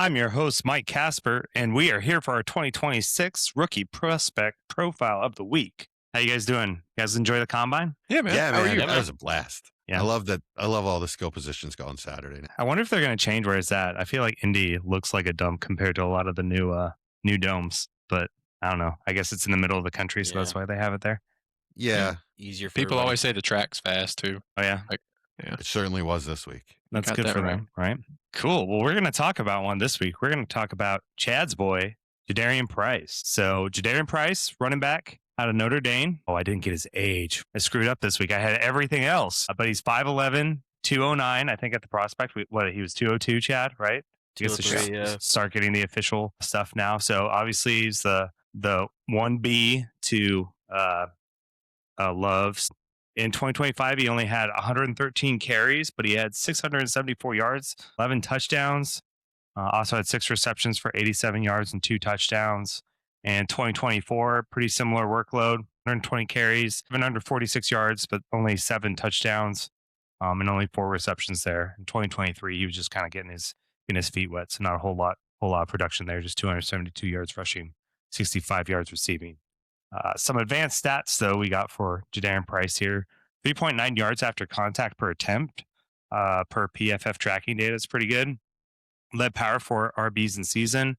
I'm your host, Mike Casper, and we are here for our 2026 Rookie Prospect Profile of the Week. How you guys doing? You guys enjoy the combine? Yeah, man. Yeah, How are man, you? that was a blast. Yeah. I love that. I love all the skill positions going Saturday. I wonder if they're going to change where it's at. I feel like Indy looks like a dump compared to a lot of the new domes, but I don't know. I guess it's in the middle of the country, so that's why they have it there. Yeah, Easier for People everybody. always say the track's fast too. Oh yeah, it certainly was this week. that's got good that for right. them, right? Cool. Well, we're going to talk about one this week. We're going to talk about Chad's boy, Jadarian Price. So Jadarian Price, running back out of Notre Dame. Oh, I didn't get his age. I screwed up this week. I had everything else, but he's 5'11", 209. I think at the prospect, he was 202. Chad, right? I guess 203, yeah. start getting the official stuff now. So obviously he's the 1B to Love's. In 2025, he only had 113 carries, but he had 674 yards, 11 touchdowns. Also had 6 receptions for 87 yards and 2 touchdowns. And 2024, pretty similar workload, 120 carries, 746 yards, but only 7 touchdowns, and only 4 receptions there. In 2023, he was just kind of getting his feet wet, so not a whole lot of production there. Just 272 yards rushing, 65 yards receiving. Some advanced stats, though, we got for Jadarian Price here. 3.9 yards after contact per attempt per PFF tracking data is pretty good. Led power for RBs in season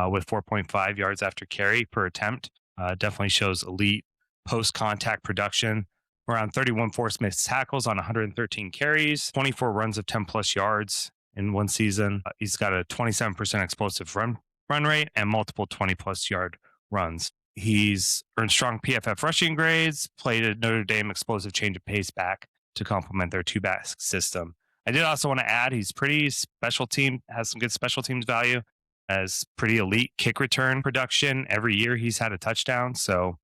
with 4.5 yards after carry per attempt. Definitely shows elite post-contact production. Around 31 forced missed tackles on 113 carries, 24 runs of 10-plus yards in one season. He's got a 27% explosive run rate and multiple 20-plus yard runs. He's earned strong PFF rushing grades, played a Notre Dame explosive change of pace back to complement their two-back system. I did also want to add he's pretty special team, has some good special teams value, has pretty elite kick return production. Every year he's had a touchdown. So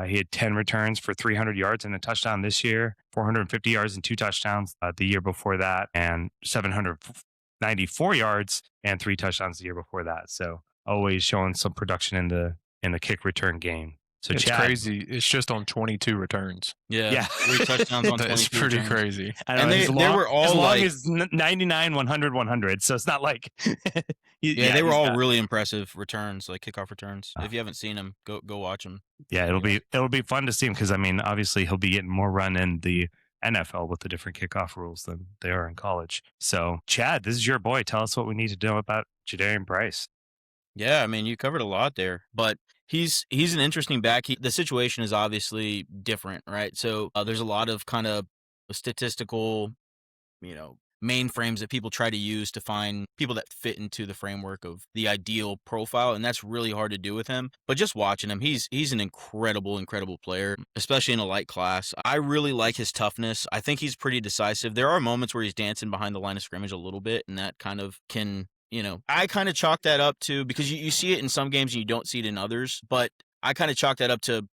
he had 10 returns for 300 yards and a touchdown this year, 450 yards and 2 touchdowns the year before that, and 794 yards and 3 touchdowns the year before that. So always showing some production in the kick return game. So It's Chad, crazy. It's just on 22 returns. Yeah. 3 touchdowns on 22 It's pretty returns. crazy. I know, And they were all as long like- as 99, 100, 100. So it's not like Yeah, they were he's all got- really impressive returns, like kickoff returns. If you haven't seen them, go watch them. Yeah, it'll be fun to see him because I mean, obviously he'll be getting more run in the NFL with the different kickoff rules than they are in college. So Chad, this is your boy. Tell us what we need to know about Jadarian Price. Yeah, I mean, you covered a lot there, but he's an interesting back. The situation is obviously different, right? So there's a lot of kind of statistical, mainframes that people try to use to find people that fit into the framework of the ideal profile, and that's really hard to do with him. But just watching him, he's an incredible player, especially in a light class. I really like his toughness. I think he's pretty decisive. There are moments where he's dancing behind the line of scrimmage a little bit, and that kind of can, I kind of chalk that up to, because you see it in some games and you don't see it in others, but I kind of chalk that up to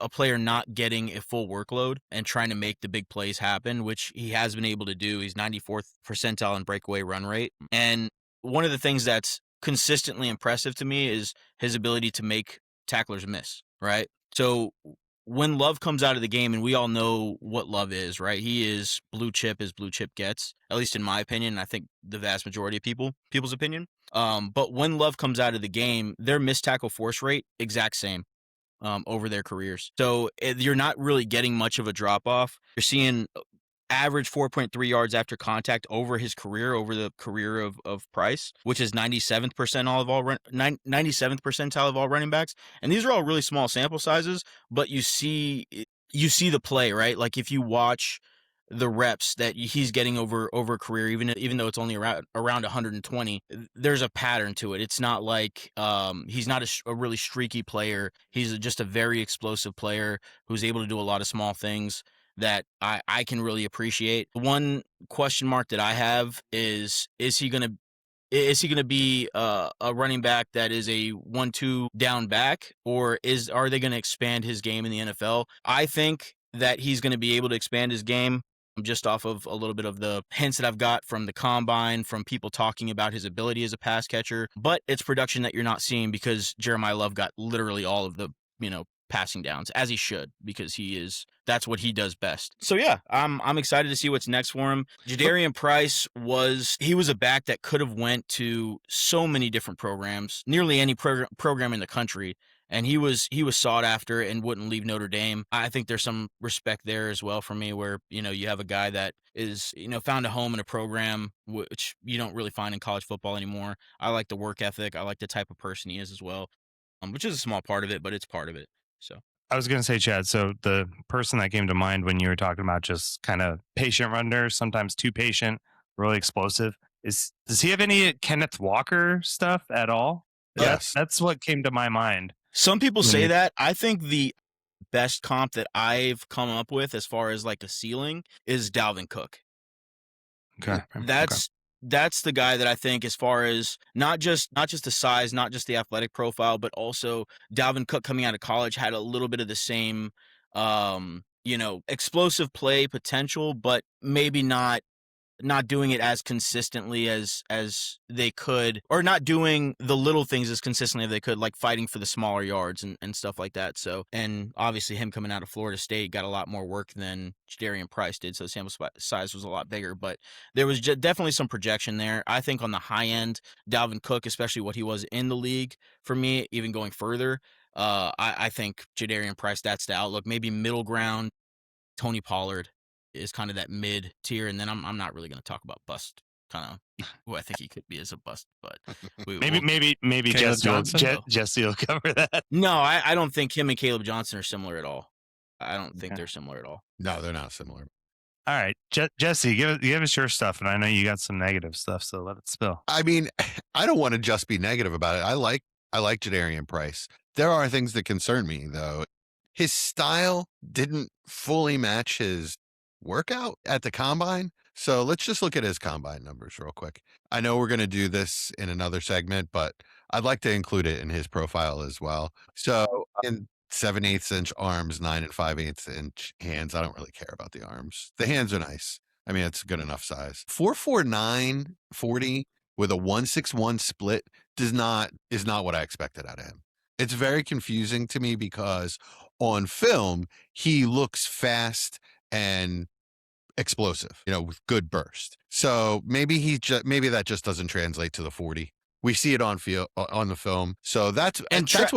a player not getting a full workload and trying to make the big plays happen, which he has been able to do. He's 94th percentile in breakaway run rate. And one of the things that's consistently impressive to me is his ability to make tacklers miss, right? So when Love comes out of the game, and we all know what Love is, right? He is blue chip as blue chip gets, at least in my opinion. I think the vast majority of people's opinion. But when Love comes out of the game, their missed tackle force rate, exact same. Over their careers. So you're not really getting much of a drop off. You're seeing average 4.3 yards after contact over the career of Price, which is 97th percentile of all running backs. And these are all really small sample sizes, but you see the play, right? Like if you watch the reps that he's getting over a career, even though it's only around 120, there's a pattern to it. It's not like he's not a really streaky player. He's just a very explosive player who's able to do a lot of small things that I can really appreciate. One question mark that I have is he going to be a running back that is a 1-2 down back, or are they going to expand his game in the NFL? I think that he's going to be able to expand his game just off of a little bit of the hints that I've got from the combine, from people talking about his ability as a pass catcher. But it's production that you're not seeing because Jeremiah Love got literally all of the passing downs, as he should, because that's what he does best. So yeah, I'm excited to see what's next for him. Jadarian Price was a back that could have went to so many different programs, nearly any program in the country, and he was sought after and wouldn't leave Notre Dame. I think there's some respect there as well for me, where you have a guy that is found a home in a program which you don't really find in college football anymore. I like the work ethic. I like the type of person he is as well, which is a small part of it, but it's part of it. So I was going to say, Chad, so the person that came to mind when you were talking about just kind of patient runner, sometimes too patient, really explosive, does he have any Kenneth Walker stuff at all? Yes. That's what came to my mind. Some people say that. I think the best comp that I've come up with as far as like a ceiling is Dalvin Cook. Okay. That's the guy that I think, as far as not just the size, not just the athletic profile, but also Dalvin Cook coming out of college had a little bit of the same, explosive play potential, but maybe not doing it as consistently as they could, or not doing the little things as consistently as they could, like fighting for the smaller yards and stuff like that. So, and obviously him coming out of Florida State got a lot more work than Jadarian Price did, so the sample size was a lot bigger, but there was definitely some projection there. I think on the high end, Dalvin Cook, especially what he was in the league, for me, even going further, I think Jadarian Price, that's the outlook. Maybe middle ground, Tony Pollard is kind of that mid tier, and then I'm not really going to talk about bust, kind of who I think he could be as a bust, but maybe Jesse will cover that. No, I don't think him and Caleb Johnson are similar at all. I don't think they're similar at all. No, they're not similar. All right, Jesse, give us your stuff, and I know you got some negative stuff, so let it spill. I mean, I don't want to just be negative about it. I like Jadarian Price. There are things that concern me, though. His style didn't fully match his workout at the combine. So let's just look at his combine numbers real quick. I know we're going to do this in another segment, but I'd like to include it in his profile as well. So in 7/8 inch arms, 9 and 5/8 inch hands. I don't really care about the arms. The hands are nice. I mean, it's a good enough size. 4.49 40 with a 1.61 split is not what I expected out of him. It's very confusing to me because on film, he looks fast and explosive, with good burst. So maybe that just doesn't translate to the 40. We see it on the film. So that's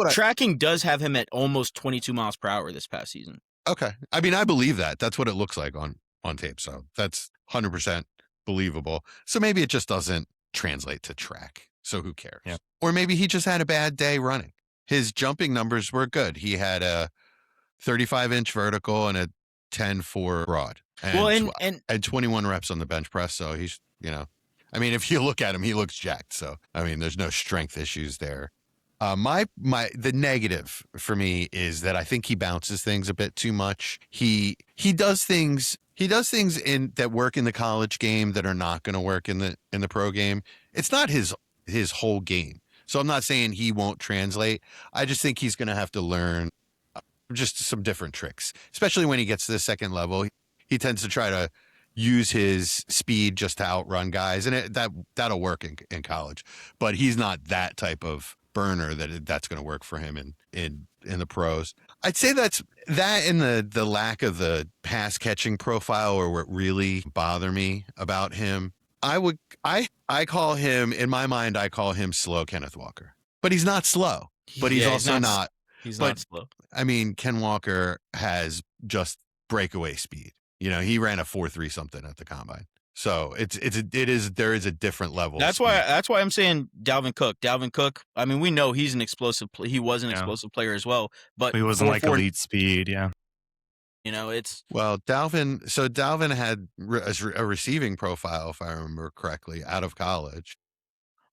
tracking does have him at almost 22 miles per hour this past season. Okay. I mean, I believe that. That's what it looks like on tape. So that's 100% believable. So maybe it just doesn't translate to track. So who cares? Yep. Or maybe he just had a bad day running. His jumping numbers were good. He had a 35-inch vertical and a 10-4 broad. And 21 reps on the bench press. So he's, I mean, if you look at him, he looks jacked. So, I mean, there's no strength issues there. The negative for me is that I think he bounces things a bit too much. He does things that work in the college game that are not going to work in the pro game. It's not his whole game. So I'm not saying he won't translate. I just think he's going to have to learn just some different tricks, especially when he gets to the second level. He tends to try to use his speed just to outrun guys, and that'll work in college. But he's not that type of burner that's going to work for him in the pros. I'd say that's that, and the lack of the pass catching profile, or what really bother me about him. I call him, in my mind, I call him slow Kenneth Walker, but he's not slow. But he's also not. He's not slow. I mean, Ken Walker has just breakaway speed. He ran a 4.3 something at the combine. So there is a different level. That's why I'm saying Dalvin Cook. Dalvin Cook, I mean, we know he's an explosive. He was an explosive player as well, but he wasn't like elite speed. Yeah. Dalvin had a receiving profile, if I remember correctly, out of college.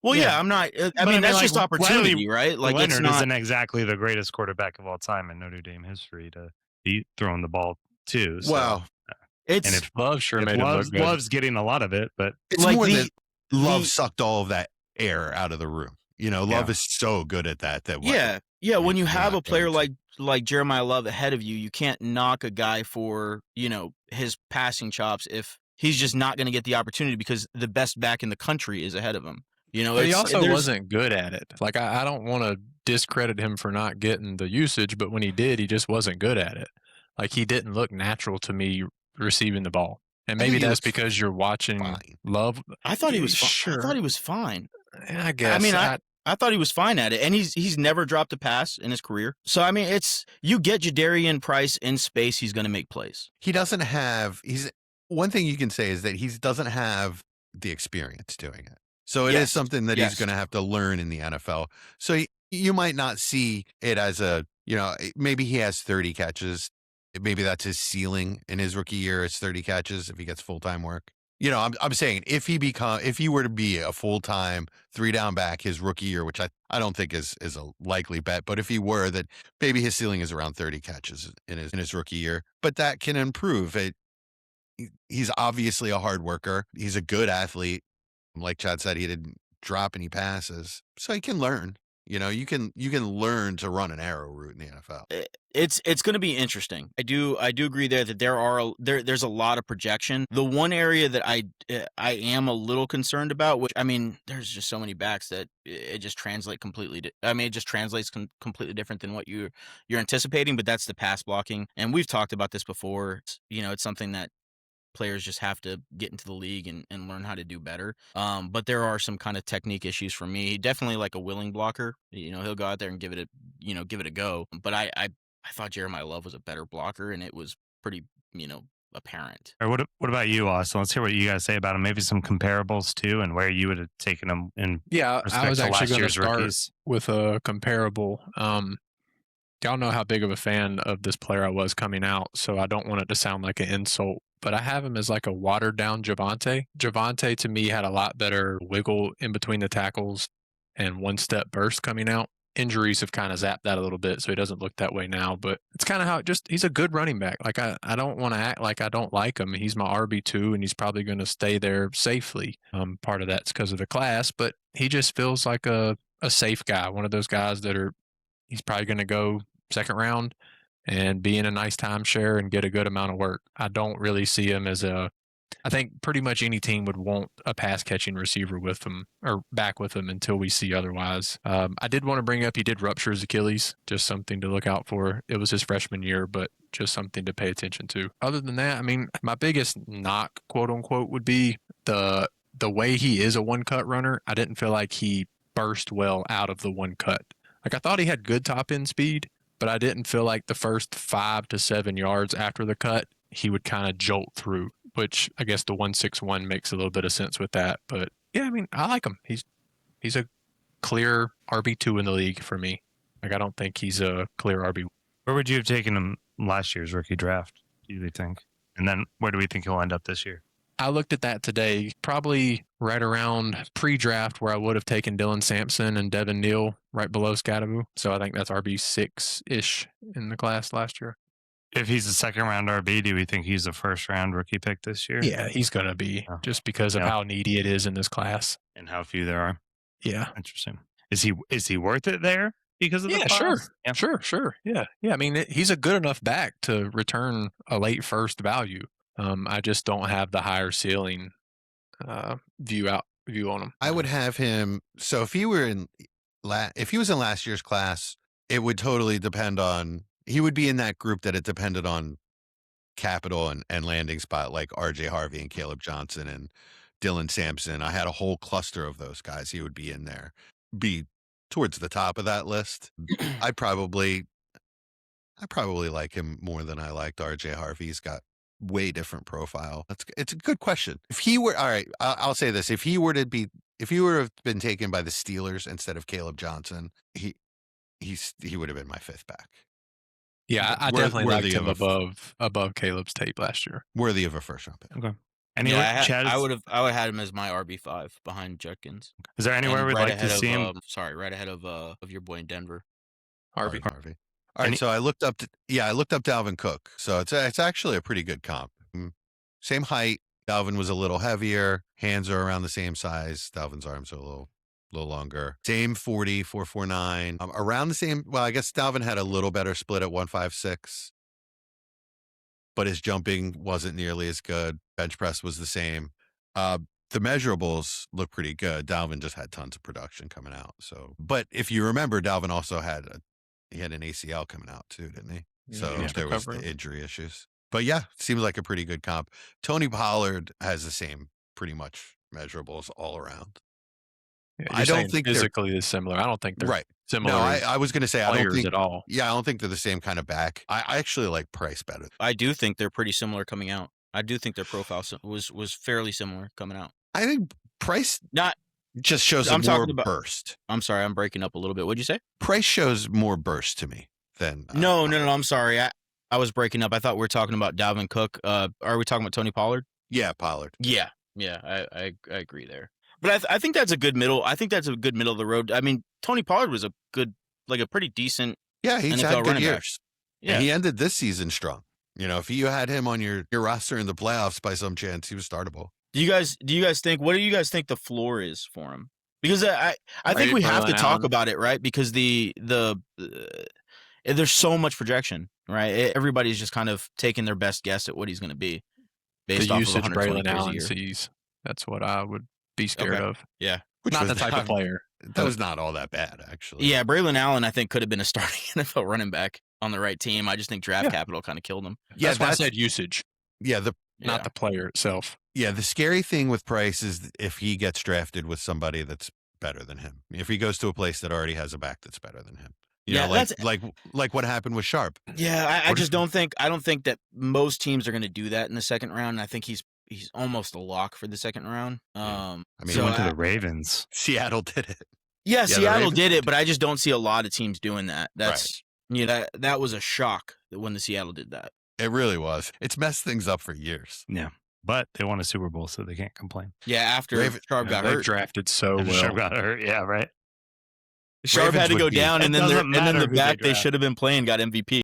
Well, yeah, I'm not. I mean, that's just opportunity, right? Like, Leonard isn't exactly the greatest quarterback of all time in Notre Dame history to be throwing the ball too. So. Wow. Love sure made him look good. Love's getting a lot of it, but it's like more that Love sucked all of that air out of the room. Love is so good at that. When you have a player like Jeremiah Love ahead of you, you can't knock a guy for his passing chops if he's just not going to get the opportunity because the best back in the country is ahead of him. But he also wasn't good at it. Like, I don't want to discredit him for not getting the usage, but when he did, he just wasn't good at it. Like, he didn't look natural to me receiving the ball. And maybe that's because you're watching Love. I thought he was sure. I thought he was fine. I guess. I mean, I thought he was fine at it, and he's never dropped a pass in his career. So I mean, you get Jadarian Price in space, he's going to make plays. He doesn't have. One thing you can say is that he doesn't have the experience doing it. So it is something that he's going to have to learn in the NFL. So you might not see it as maybe he has 30 catches. Maybe that's his ceiling in his rookie year. It's 30 catches if he gets full-time work. I'm saying if he were to be a full-time 3-down back his rookie year, which I don't think is a likely bet, but if he were, that maybe his ceiling is around 30 catches in his rookie year. But that can improve. He's obviously a hard worker. He's a good athlete. Like Chad said, he didn't drop any passes, so he can learn. You can learn to run an arrow route in the NFL. It's going to be interesting. I do agree there that there's a lot of projection. The one area that I am a little concerned about, which I mean, there's just so many backs that it just translates completely. It just translates completely different than what you're anticipating. But that's the pass blocking, and we've talked about this before. It's something that players just have to get into the league and learn how to do better. But there are some kind of technique issues for me. Definitely like a willing blocker. He'll go out there and give it a go. But I thought Jeremiah Love was a better blocker, and it was pretty, apparent. Or what about you, Austin? Let's hear what you guys say about him. Maybe some comparables too, and where you would have taken him in. Yeah, I was actually going to start rookies. with a comparable. Y'all know how big of a fan of this player I was coming out, so I don't want it to sound like an insult. But I have him as like a watered down Javonte. Javonte to me had a lot better wiggle in between the tackles and one-step burst coming out. Injuries have kind of zapped that a little bit, so he doesn't look that way now. But it's kind of how he's a good running back. Like I don't want to act like I don't like him. He's my RB2, and he's probably going to stay there safely. Part of that's because of the class, but he just feels like a safe guy, one of those guys he's probably going to go second round and be in a nice timeshare and get a good amount of work. I don't really see him as I think pretty much any team would want a pass catching receiver with him or back with him until we see otherwise. I did want to bring up, he did rupture his Achilles, just something to look out for. It was his freshman year, but just something to pay attention to. Other than that, I mean, my biggest knock, quote unquote, would be the way he is a one cut runner. I didn't feel like he burst well out of the one cut. Like I thought he had good top end speed, but I didn't feel like the first 5 to 7 yards after the cut, he would kind of jolt through, which I guess the 161 makes a little bit of sense with that. But yeah, I mean, I like him. He's a clear RB2 in the league for me. Like, I don't think he's a clear RB. Where would you have taken him last year's rookie draft, do you think? And then where do we think he'll end up this year? I looked at that today, probably right around pre-draft where I would have taken Dylan Sampson and Devin Neal right below Scadaboo. So I think that's RB6-ish in the class last year. If he's a second-round RB, do we think he's a first-round rookie pick this year? Yeah, he's going to be just because of how needy it is in this class. And how few there are. Yeah. Interesting. Is he worth it there because of the class? Sure. Yeah. I mean, he's a good enough back to return a late first value. I just don't have the higher ceiling view on him. I would have him. So if he was in last year's class, it would totally depend on. He would be in that group that it depended on capital and landing spot, like R.J. Harvey and Caleb Johnson and Dylan Sampson. I had a whole cluster of those guys. He would be in there, be towards the top of that list. I probably like him more than I liked R.J. Harvey. He's got way different profile. It's a good question. If he were, all right, I'll say this: if he would have been taken by the Steelers instead of Caleb Johnson, he would have been my fifth back. Yeah, I definitely liked him above Caleb's tape last year. Worthy of a first round pick. Okay. I would have had him as my RB5 behind Judkins. Is there anywhere we'd like to see him? Right ahead of your boy in Denver, Harvey. All right, so I looked up Dalvin Cook. So it's actually a pretty good comp. Same height. Dalvin was a little heavier. Hands are around the same size. Dalvin's arms are a little longer. Same 40, 449. Around the same. Well, I guess Dalvin had a little better split at 156, but his jumping wasn't nearly as good. Bench press was the same. The the measurables look pretty good. Dalvin just had tons of production coming out. So, but if you remember, Dalvin also had an ACL coming out too, didn't he? So there was the injury issues. But yeah, seems like a pretty good comp. Tony Pollard has the same pretty much measurables all around. Yeah, I don't think physically is similar. I don't think they're similar. No, I was going to say I don't think at all. Yeah, I don't think they're the same kind of back. I actually like Price better. I do think they're pretty similar coming out. I do think their profile was fairly similar coming out. I think Price just shows more burst. I'm sorry, I'm breaking up a little bit. What'd you say? Price shows more burst to me than No. I'm sorry. I was breaking up. I thought we were talking about Dalvin Cook. Are we talking about Tony Pollard? Yeah, Pollard. Yeah. I agree there. But I think that's a good middle. I think that's a good middle of the road. I mean, Tony Pollard was a pretty decent. Yeah, he's NFL had good years. Back. Yeah, and he ended this season strong. If you had him on your roster in the playoffs by some chance, he was startable. Do you guys think? What do you guys think the floor is for him? Because I think we have to talk about it, right? Because there's so much projection, right? Everybody's just kind of taking their best guess at what he's going to be based off usage of 120 Braylon Allen years. sees. That's what I would be scared of. Yeah. Not the type of player. That was not all that bad, actually. Yeah, Braylon Allen, I think, could have been a starting NFL running back on the right team. I just think draft capital kind of killed him. Yeah, that's why I said usage. Yeah, not the player itself. Yeah, the scary thing with Price is if he gets drafted with somebody that's better than him. If he goes to a place that already has a back that's better than him. Like what happened with Sharp. Yeah, I just don't think that most teams are going to do that in the second round. I think he's almost a lock for the second round. He went to the Ravens. Seattle did it. Yeah, Seattle did it, but I just don't see a lot of teams doing that. That's that was a shock when the Seattle did that. It really was. It's messed things up for years. Yeah, but they won a Super Bowl, so they can't complain. Yeah, after Sharp got hurt, drafted so well. Sharp got hurt. Yeah, right. Sharp had to go down, and then the back they should have been playing got MVP.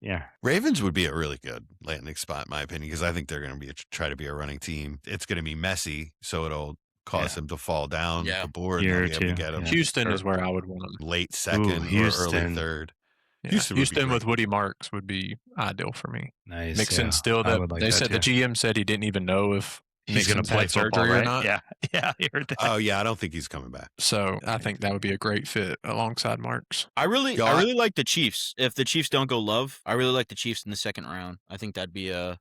Yeah, Ravens would be a really good landing spot, in my opinion, because I think they're going to try to be a running team. It's going to be messy, so it'll cause him to fall down the board. Year and be able to get him. Houston is where I would want him. Late second or early third. Yeah. Houston with Woody Marks would be ideal for me. Nice. Mixon still. They said the GM said he didn't even know if he's going to play surgery or not. Yeah, you heard that. Oh yeah, I don't think he's coming back. So I think that would be a great fit alongside Marks. I really like the Chiefs. If the Chiefs don't go Love, I really like the Chiefs in the second round. I think that'd be a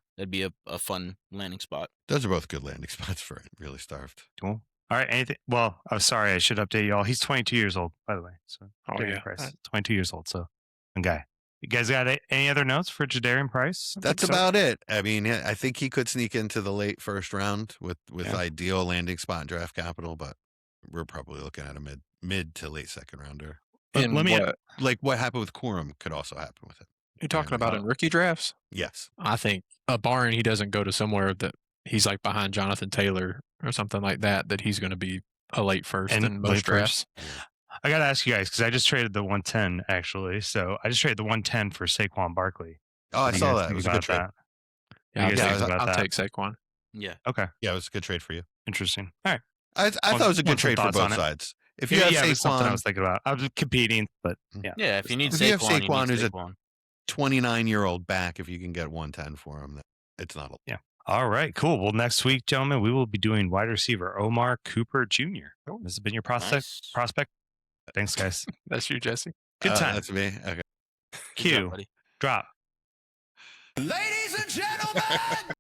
fun landing spot. Those are both good landing spots for it. Really starved. Cool. All right. Anything? Well, I'm sorry. I should update y'all. He's 22 years old, by the way. So, Price, 22 years old. So, one guy. You guys got any other notes for Jadarian Price? That's about it. I mean, I think he could sneak into the late first round with ideal landing spot and draft capital, but we're probably looking at a mid to late second rounder. And what happened with Corum could also happen with it. You're talking about in rookie drafts? Yes. I think barring he doesn't go to somewhere that he's like behind Jonathan Taylor or something like that he's going to be a late first in most drafts. Yeah. I got to ask you guys, because I just traded the 110, actually. So I just traded the 110 for Saquon Barkley. Oh, I saw that. It was a good trade. Yeah, I'll take Saquon. Yeah. Okay. Yeah, it was a good trade for you. Interesting. All right. I thought it was a good trade for both sides. If you have Saquon, something I was thinking about. I was competing, but yeah. Yeah, if you need Saquon, you have Saquon, who's a 29-year-old back, if you can get 110 for him, it's not a lot. Yeah. All right, cool. Well, next week, gentlemen, we will be doing wide receiver Omar Cooper Jr. This has been your prospect. Thanks, guys. That's you, Jesse. Good time. That's me. Okay. Cue. Drop. Ladies and gentlemen.